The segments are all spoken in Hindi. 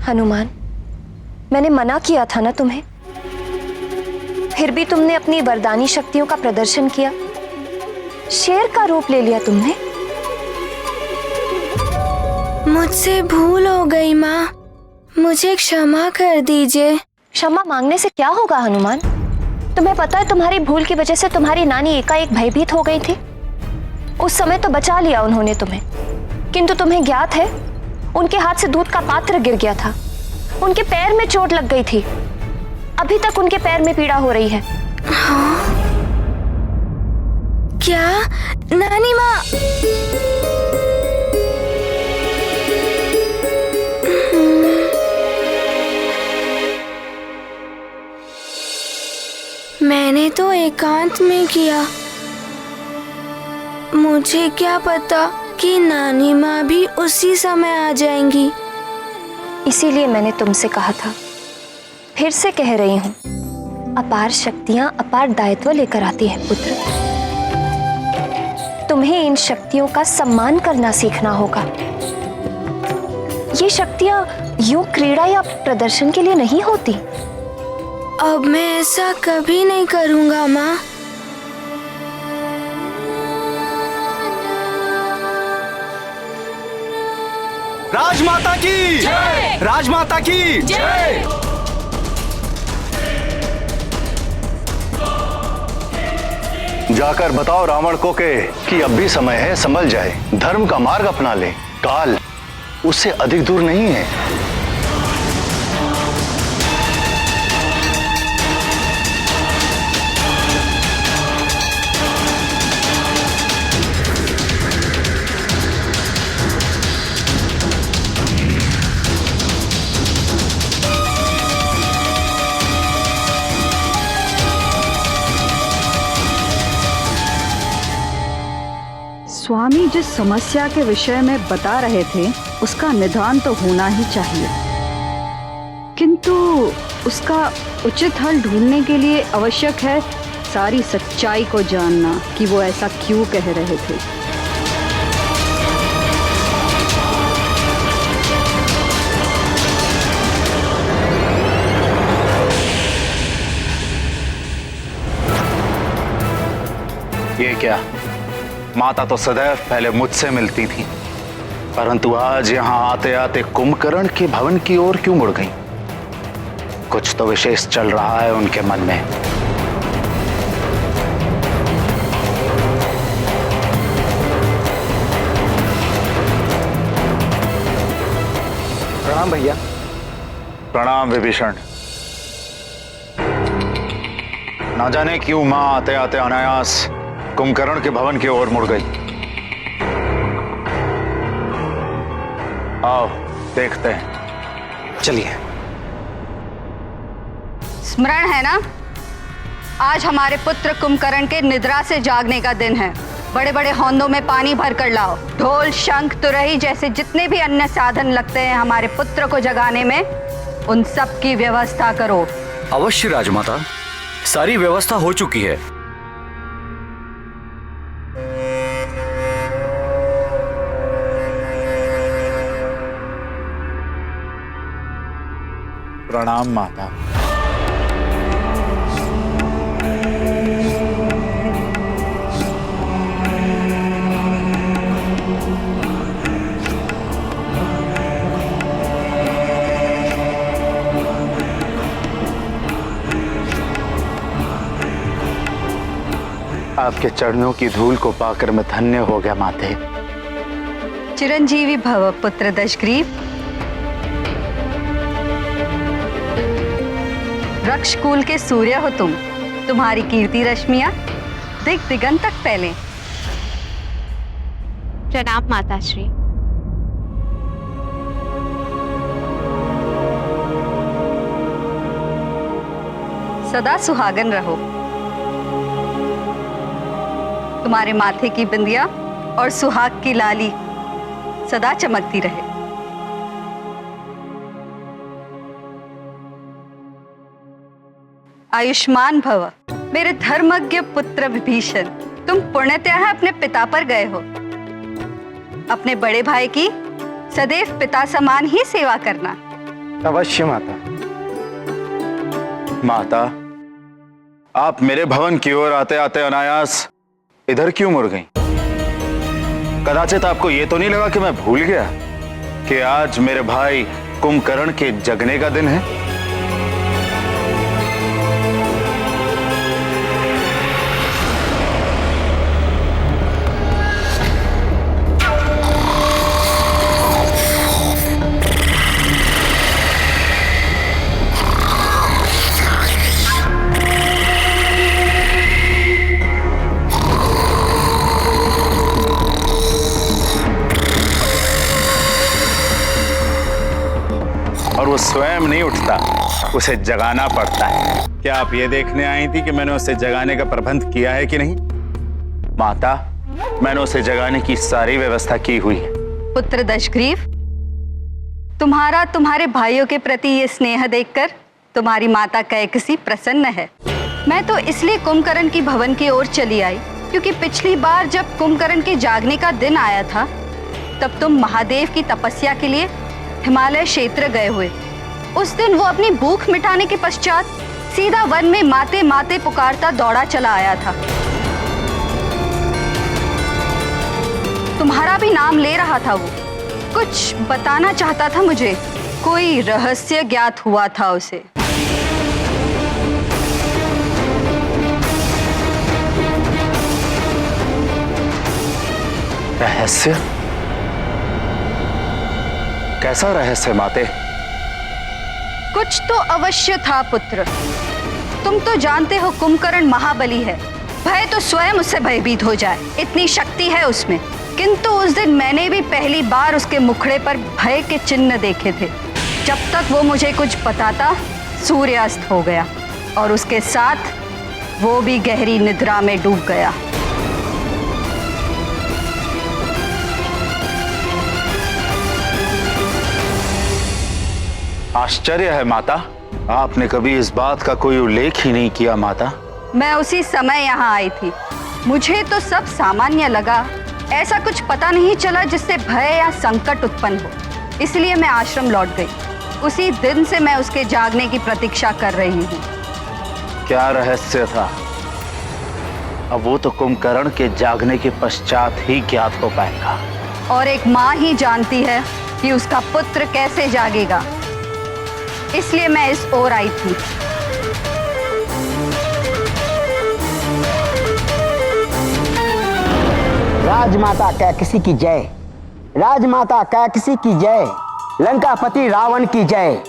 हनुमान, मैंने मना किया था ना तुम्हें, फिर भी तुमने अपनी वरदानी शक्तियों का प्रदर्शन किया। शेर का रूप ले लिया तुमने। मुझसे भूल हो गई माँ, मुझे क्षमा कर दीजिए। क्षमा मांगने से क्या होगा हनुमान? तुम्हें पता है तुम्हारी भूल की वजह से तुम्हारी नानी एकाएक भयभीत हो गई थी। उस समय तो बचा लिया उन्होंने तुम्हें, किंतु तुम्हें ज्ञात है उनके हाथ से दूध का पात्र गिर गया था, उनके पैर में चोट लग गई थी, अभी तक उनके पैर में पीड़ा हो रही है। हाँ? क्या नानी माँ? मैंने तो एकांत में किया, मुझे क्या पता कि नानी माँ भी उसी समय आ जाएंगी। इसीलिए मैंने तुमसे कहा था, फिर से कह रही हूं, अपार शक्तियां अपार दायित्व लेकर आती है पुत्र। तुम्हें इन शक्तियों का सम्मान करना सीखना होगा। ये शक्तियां यूं क्रीड़ा या प्रदर्शन के लिए नहीं होती। अब मैं ऐसा कभी नहीं करूंगा माँ। राजमाता की जय! राजमाता की जय! जाकर बताओ रावण को कि अब भी समय है, संभल जाए, धर्म का मार्ग अपना ले। काल उससे अधिक दूर नहीं है। स्वामी जिस समस्या के विषय में बता रहे थे उसका निदान तो होना ही चाहिए, किंतु उसका उचित हल ढूंढने के लिए आवश्यक है सारी सच्चाई को जानना कि वो ऐसा क्यों कह रहे थे। ये क्या, माता तो सदैव पहले मुझसे मिलती थी, परंतु आज यहाँ आते आते कुंभकर्ण के भवन की ओर क्यों मुड़ गई? कुछ तो विशेष चल रहा है उनके मन में। प्रणाम भैया। प्रणाम विभीषण। ना जाने क्यों मां आते आते अनायास कुंभकर्ण के भवन की ओर मुड़ गई। आओ देखते हैं। चलिए। स्मरण है ना, आज हमारे पुत्र कुंभकर्ण के निद्रा से जागने का दिन है। बड़े बड़े हौंदों में पानी भर कर लाओ। ढोल, शंख, तुरही जैसे जितने भी अन्य साधन लगते हैं हमारे पुत्र को जगाने में, उन सब की व्यवस्था करो। अवश्य राजमाता, सारी व्यवस्था हो चुकी है। प्रणाम माता। आपके चरणों की धूल को पाकर मैं धन्य हो गया माते। चिरंजीवी भव पुत्र दशग्रीव। वृक्षकुल के सूर्य हो तुम, तुम्हारी कीर्ति रश्मियां दिग दिगंत तक फैले। प्रणाम माताश्री। सदा सुहागन रहो। तुम्हारे माथे की बिंदिया और सुहाग की लाली सदा चमकती रहे। आयुष्मान भव मेरे धर्मज्ञ पुत्र विभीषण। तुम पुण्यतः अपने पिता पर गए हो। अपने बड़े भाई की सदैव पिता समान ही सेवा करना। अवश्य माता। माता, आप मेरे भवन की ओर आते आते अनायास इधर क्यों मुड़ गई? कदाचित आपको यह तो नहीं लगा कि मैं भूल गया कि आज मेरे भाई कुंभकर्ण के जगने का दिन है? और वो स्वयं नहीं उठता, उसे जगाना पड़ता है। क्या आप ये देखने आई थी कि मैंने उसे जगाने का प्रबंध किया है कि नहीं? माता, मैंने उसे जगाने की सारी व्यवस्था की हुई है। पुत्र दशग्रीव, तुम्हारा तुम्हारे भाइयों के प्रति ये स्नेह देखकर तुम्हारी माता कैकसी प्रसन्न है। मैं तो इसलिए कुंभकर्ण की भवन की ओर चली आई क्योंकि पिछली बार जब कुंभकर्ण के जागने का दिन आया था तब तुम महादेव की तपस्या के लिए हिमालय क्षेत्र गए हुए। उस दिन वो अपनी भूख मिटाने के पश्चात सीधा वन में माते माते पुकारता दौड़ा चला आया था। तुम्हारा भी नाम ले रहा था वो, कुछ बताना चाहता था मुझे, कोई रहस्य ज्ञात हुआ था उसे। रहस्य? कैसा रहस्य माते? कुछ तो अवश्य था पुत्र। तुम तो जानते हो कुंभकर्ण महाबली है, भय तो स्वयं उससे भयभीत हो जाए, इतनी शक्ति है उसमें। किंतु उस दिन मैंने भी पहली बार उसके मुखड़े पर भय के चिन्ह देखे थे। जब तक वो मुझे कुछ बताता सूर्यास्त हो गया और उसके साथ वो भी गहरी निद्रा में डूब गया। आश्चर्य है माता, आपने कभी इस बात का कोई उल्लेख ही नहीं किया। माता, मैं उसी समय यहाँ आई थी, मुझे तो सब सामान्य लगा, ऐसा कुछ पता नहीं चला जिससे भय या संकट उत्पन्न हो, इसलिए मैं आश्रम लौट गई। उसी दिन से मैं उसके जागने की प्रतीक्षा कर रही हूँ। क्या रहस्य था? अब वो तो कुंभकर्ण के जागने के पश्चात ही ज्ञात हो पाएगा। और एक माँ ही जानती है कि उसका पुत्र कैसे जागेगा, इसलिए मैं इस ओर आई थी। राजमाता कैकसी की जय, राजमाता कैकसी की जय, लंकापति रावण की जय,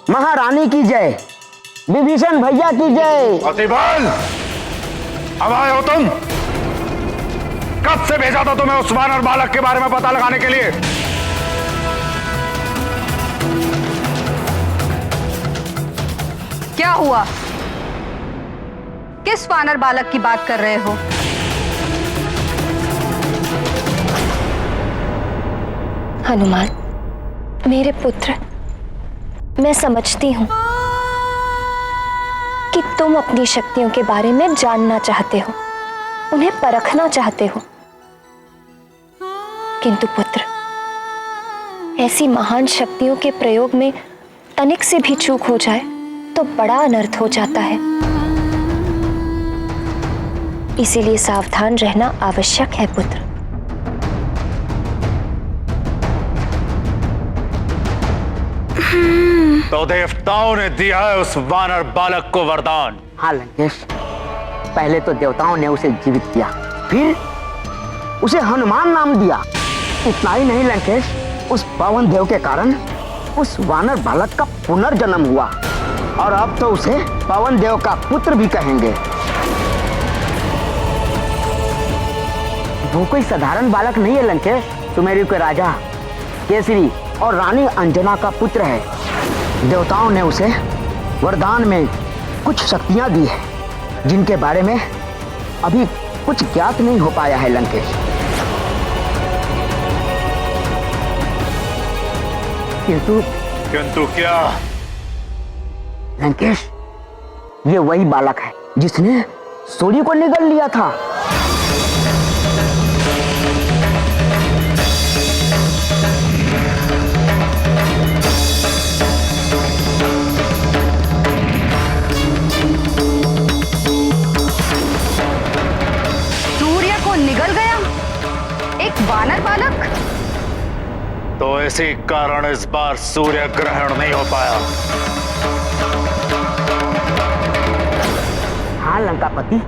महारानी की जय, विभीषण भैया की जय। अतिबल, अब आए हो तुम? कब से भेजा था तुम्हें उस वानर बालक के बारे में पता लगाने के लिए? क्या हुआ? किस वानर बालक की बात कर रहे हो? हनुमान, मेरे पुत्र, मैं समझती हूं कि तुम अपनी शक्तियों के बारे में जानना चाहते हो, उन्हें परखना चाहते हो। किंतु पुत्र, ऐसी महान शक्तियों के प्रयोग में तनिक से भी चूक हो जाए तो बड़ा अनर्थ हो जाता है। इसीलिए सावधान रहना आवश्यक है पुत्र। तो देवताओं ने दिया है उस वानर बालक को वरदान। हाँ लंकेश, पहले तो देवताओं ने उसे जीवित किया, फिर उसे हनुमान नाम दिया। इतना ही नहीं लंकेश, उस पवन देव के कारण उस वानर बालक का पुनर्जन्म हुआ और अब तो उसे पवन देव का पुत्र भी कहेंगे। वो कोई साधारण बालक नहीं है लंकेश, सुमेरु के राजा केसरी और रानी अंजना का पुत्र है। देवताओं ने उसे वरदान में कुछ शक्तियां दी है जिनके बारे में अभी कुछ ज्ञात नहीं हो पाया है लंकेश। किंतु क्या? लंकेश, ये वही बालक है जिसने सूर्य को निगल लिया था। इसी कारण इस बार सूर्य ग्रहण नहीं हो पाया। हाँ लंकापति,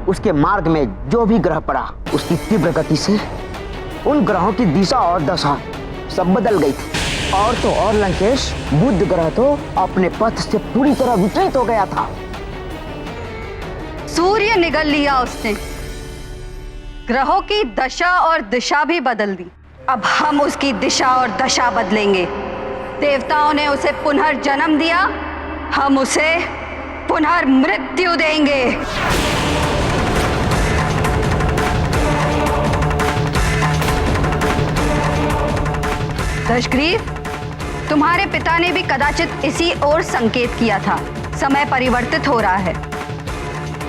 उसके मार्ग में जो भी ग्रह पड़ा उसकी तीव्र गति से उन ग्रहों की दिशा और दशा सब बदल गई थी। और तो और लंकेश, बुध ग्रह तो अपने पथ से पूरी तरह विचलित हो गया था। सूर्य निगल लिया उसने, ग्रहों की दशा और दिशा भी बदल दी। अब हम उसकी दिशा और दशा बदलेंगे। देवताओं ने उसे पुनर्जन्म दिया, हम उसे पुनर्मृत्यु देंगे। दशग्रीव, तुम्हारे पिता ने भी कदाचित इसी ओर संकेत किया था। समय परिवर्तित हो रहा है,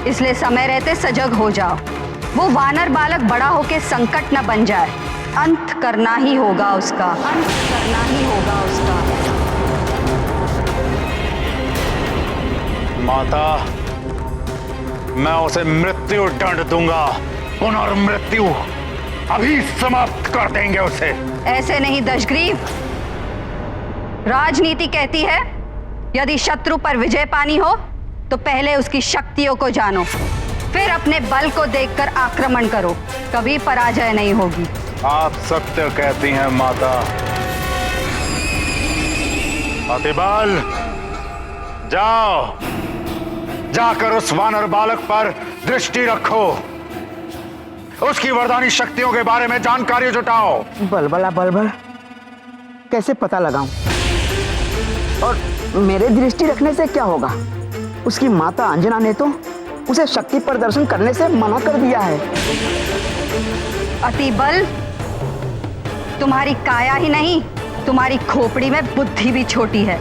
इसलिए समय रहते सजग हो जाओ। वो वानर बालक बड़ा होकर संकट न बन जाए। अंत करना ही होगा उसका, अंत करना ही होगा उसका। माता, मैं उसे मृत्यु दंड दूंगा, पुनर्मृत्यु अभी समाप्त कर देंगे उसे। ऐसे नहीं दशग्रीव, राजनीति कहती है यदि शत्रु पर विजय पानी हो तो पहले उसकी शक्तियों को जानो, फिर अपने बल को देखकर आक्रमण करो, कभी पराजय नहीं होगी। आप सत्य कहती हैं माता। अतिबल, जाओ, जाकर उस वानर बालक पर दृष्टि रखो, उसकी वरदानी शक्तियों के बारे में जानकारी जुटाओ। बलबला बलबल, कैसे पता लगाऊं? और मेरे दृष्टि रखने से क्या होगा? उसकी माता अंजना ने तो उसे शक्ति प्रदर्शन करने से मना कर दिया है। अतिबल, तुम्हारी काया ही नहीं, तुम्हारी खोपड़ी में बुद्धि भी छोटी है।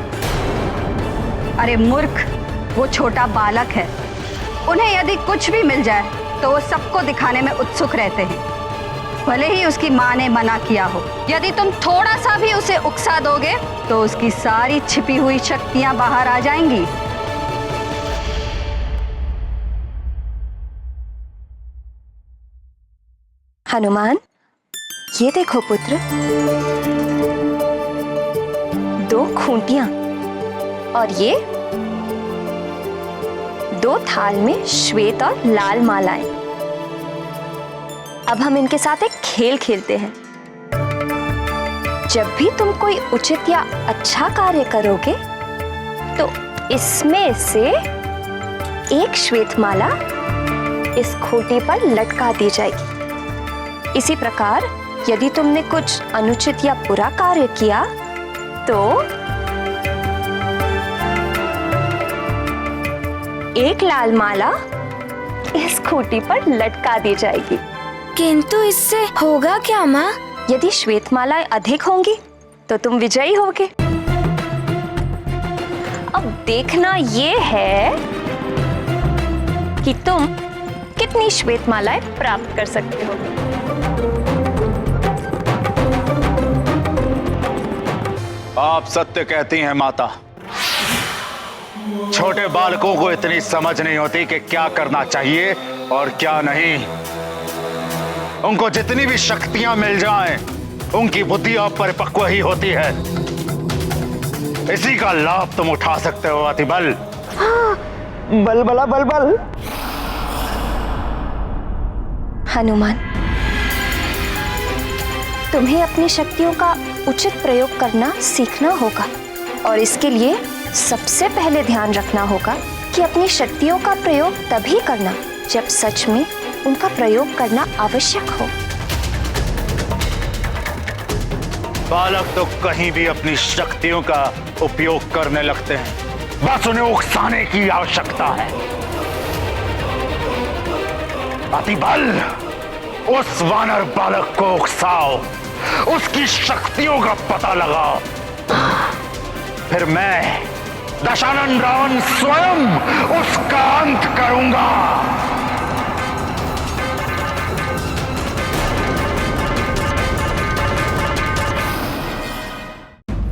अरे मूर्ख, वो छोटा बालक है, उन्हें यदि कुछ भी मिल जाए तो वो सबको दिखाने में उत्सुक रहते हैं, भले ही उसकी माँ ने मना किया हो। यदि तुम थोड़ा सा भी उसे उकसा दोगे तो उसकी सारी छिपी हुई शक्तियां बाहर आ जाएंगी। हनुमान, ये देखो पुत्र, 2 खूंटियां और ये 2 थाल में श्वेत और लाल मालाएं। अब हम इनके साथ एक खेल खेलते हैं। जब भी तुम कोई उचित या अच्छा कार्य करोगे तो इसमें से एक श्वेत माला इस खूंटी पर लटका दी जाएगी। इसी प्रकार यदि तुमने कुछ अनुचित या बुरा कार्य किया तो एक लाल माला इस खूंटी पर लटका दी जाएगी। किंतु इससे होगा क्या माँ? यदि श्वेत मालाएं अधिक होंगी तो तुम विजयी होगे। अब देखना ये है कि तुम कितनी श्वेत मालाएं प्राप्त कर सकते हो। आप सत्य कहती हैं माता। छोटे बालकों को इतनी समझ नहीं होती कि क्या करना चाहिए और क्या नहीं। उनको जितनी भी शक्तियां मिल जाएं, उनकी बुद्धि अपरिपक्व ही होती है। इसी का लाभ तुम उठा सकते हो अतिबल। बलबला बलबल। हनुमान, तुम्हें अपनी शक्तियों का उचित प्रयोग करना सीखना होगा और इसके लिए सबसे पहले ध्यान रखना होगा कि अपनी शक्तियों का प्रयोग तभी करना जब सच में उनका प्रयोग करना आवश्यक हो। बालक तो कहीं भी अपनी शक्तियों का उपयोग करने लगते हैं, बस उन्हें उकसाने की आवश्यकता है। अतिबल, उस वानर बालक को उकसाओ, उसकी शक्तियों का पता लगाओ, फिर मैं दशानन रावण स्वयं उसका अंत करूंगा।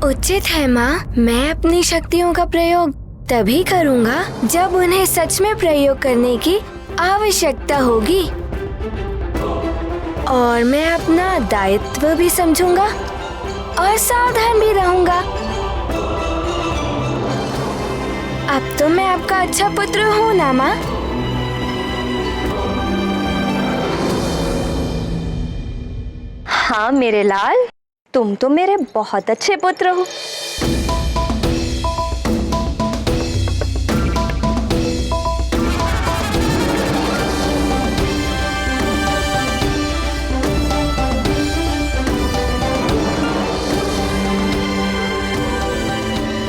उचित है माँ, मैं अपनी शक्तियों का प्रयोग तभी करूँगा जब उन्हें सच में प्रयोग करने की आवश्यकता होगी और मैं अपना दायित्व भी समझूंगा और सावधान भी रहूंगा। अब तो मैं आपका अच्छा पुत्र हूँ ना माँ? हाँ मेरे लाल, तुम तो मेरे बहुत अच्छे पुत्र हो।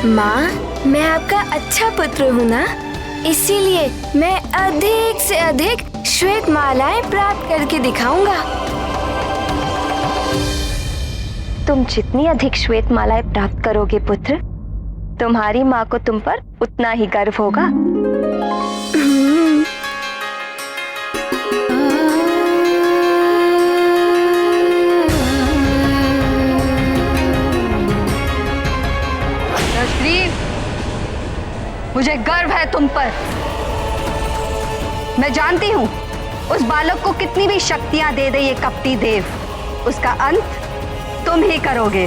माँ, मैं आपका अच्छा पुत्र हूँ ना, इसीलिए मैं अधिक से अधिक श्वेत मालाएं प्राप्त करके दिखाऊंगा। तुम जितनी अधिक श्वेत मालाएं प्राप्त करोगे पुत्र, तुम्हारी माँ को तुम पर उतना ही गर्व होगा। मुझे गर्व है तुम पर। मैं जानती हूं उस बालक को कितनी भी शक्तियां दे दे ये कपटी देव, उसका अंत तुम ही करोगे।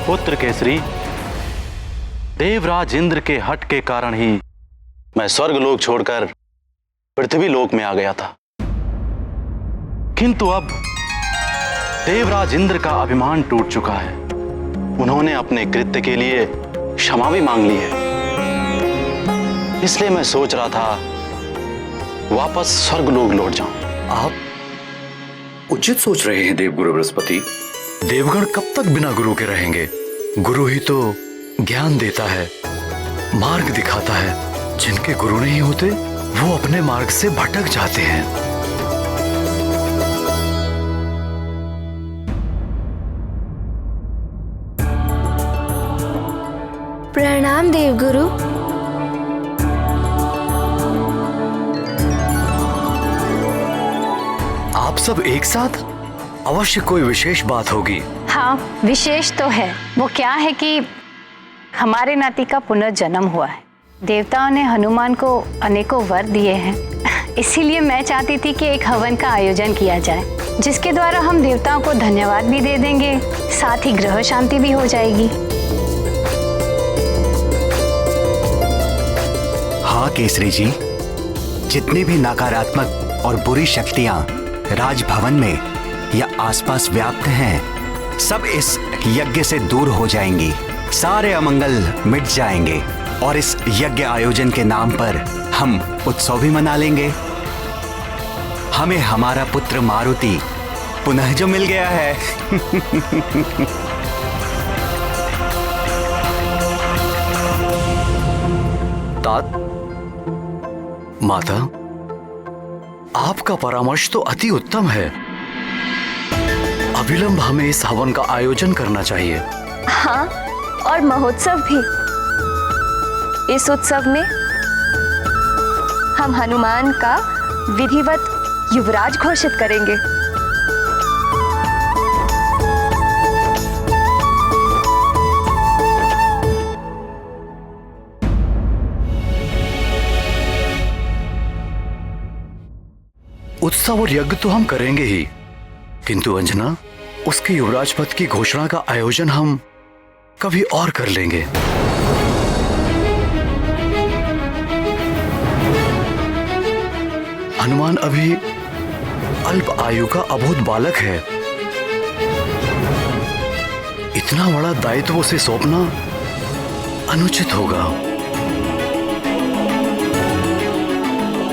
पुत्र केसरी, देवराज इंद्र के हट के कारण ही मैं स्वर्ग लोक छोड़कर पृथ्वी लोक में आ गया था, किंतु अब देवराज इंद्र का अभिमान टूट चुका है। उन्होंने अपने कृत्य के लिए क्षमा भी मांग ली है। इसलिए मैं सोच रहा था वापस स्वर्गलोक लौट जाऊं। आप उचित सोच रहे हैं देवगुरु बृहस्पति। देवगण कब तक बिना गुरु के रहेंगे? गुरु ही तो ज्ञान देता है, मार्ग दिखाता है। जिनके गुरु नहीं होते वो अपने मार्ग से भटक जाते हैं। प्रणाम देवगुरु। आप सब एक साथ? अवश्य कोई विशेष बात होगी। हाँ, विशेष तो है। वो क्या है कि हमारे नाती का पुनर्जन्म हुआ है। देवताओं ने हनुमान को अनेकों वर दिए हैं। इसीलिए मैं चाहती थी कि एक हवन का आयोजन किया जाए, जिसके द्वारा हम देवताओं को धन्यवाद भी दे देंगे, साथ ही ग्रह शांति भी हो जाएगी। हाँ केसरी जी, जितनी भी नकारात्मक और बुरी शक्तियां राजभवन में या आसपास व्याप्त हैं, सब इस यज्ञ से दूर हो जाएंगी। सारे अमंगल मिट जाएंगे और इस यज्ञ आयोजन के नाम पर हम उत्सव भी मना लेंगे। हमें हमारा पुत्र मारुति पुनः जो मिल गया है। तात, माता, आपका परामर्श तो अति उत्तम है। अविलंब हमें इस हवन का आयोजन करना चाहिए। हाँ, और महोत्सव भी। इस उत्सव में हम हनुमान का विधिवत युवराज घोषित करेंगे। उत्सव और यज्ञ तो हम करेंगे ही, किंतु अंजना, उसके युवराज पद की घोषणा का आयोजन हम कभी और कर लेंगे। हनुमान अभी अल्प आयु का अबोध बालक है। इतना बड़ा दायित्व उसे सौंपना अनुचित होगा।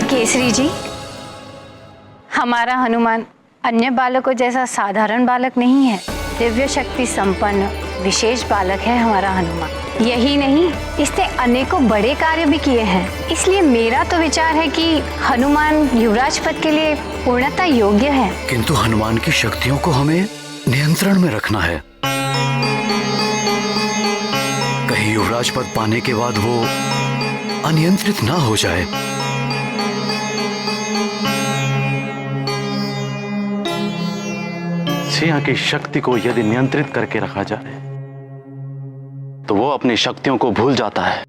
केसरी जी, हमारा हनुमान अन्य बालकों जैसा साधारण बालक नहीं है। दिव्य शक्ति संपन्न विशेष बालक है हमारा हनुमान। यही नहीं, इसने अनेकों बड़े कार्य भी किए हैं। इसलिए मेरा तो विचार है कि हनुमान युवराज पद के लिए पूर्णतः योग्य है। किंतु हनुमान की शक्तियों को हमें नियंत्रण में रखना है। कहीं युवराज पद पाने के बाद वो अनियंत्रित ना हो जाए। सिंह की शक्ति को यदि नियंत्रित करके रखा जाए तो वो अपनी शक्तियों को भूल जाता है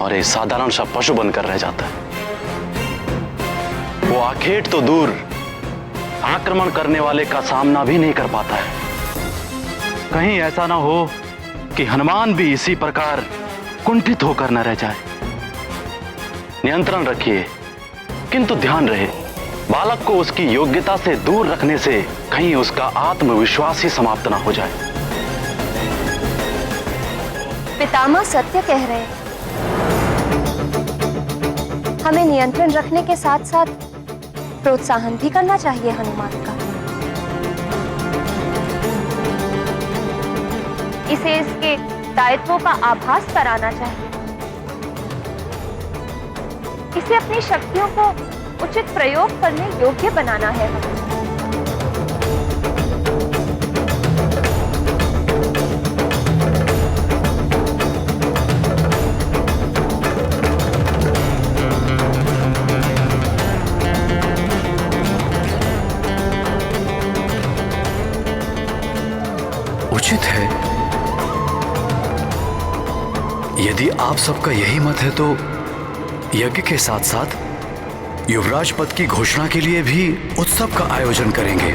और एक साधारण सा पशु बनकर रह जाता है। वो आखेट तो दूर आक्रमण करने वाले का सामना भी नहीं कर पाता है। कहीं ऐसा ना हो कि हनुमान भी इसी प्रकार कुंठित होकर न रह जाए। नियंत्रण रखिए, किंतु ध्यान रहे बालक को उसकी योग्यता से दूर रखने से कहीं उसका आत्मविश्वास ही समाप्त ना हो जाए। पितामह सत्य कह रहे हैं। हमें नियंत्रण रखने के साथ साथ प्रोत्साहन भी करना चाहिए हनुमान का। इसे इसके दायित्वों का आभास कराना चाहिए। इसे अपनी शक्तियों को उचित प्रयोग करने योग्य बनाना है हमें। उचित है। यदि आप सबका यही मत है तो यज्ञ के साथ साथ युवराज पद की घोषणा के लिए भी उत्सव का आयोजन करेंगे।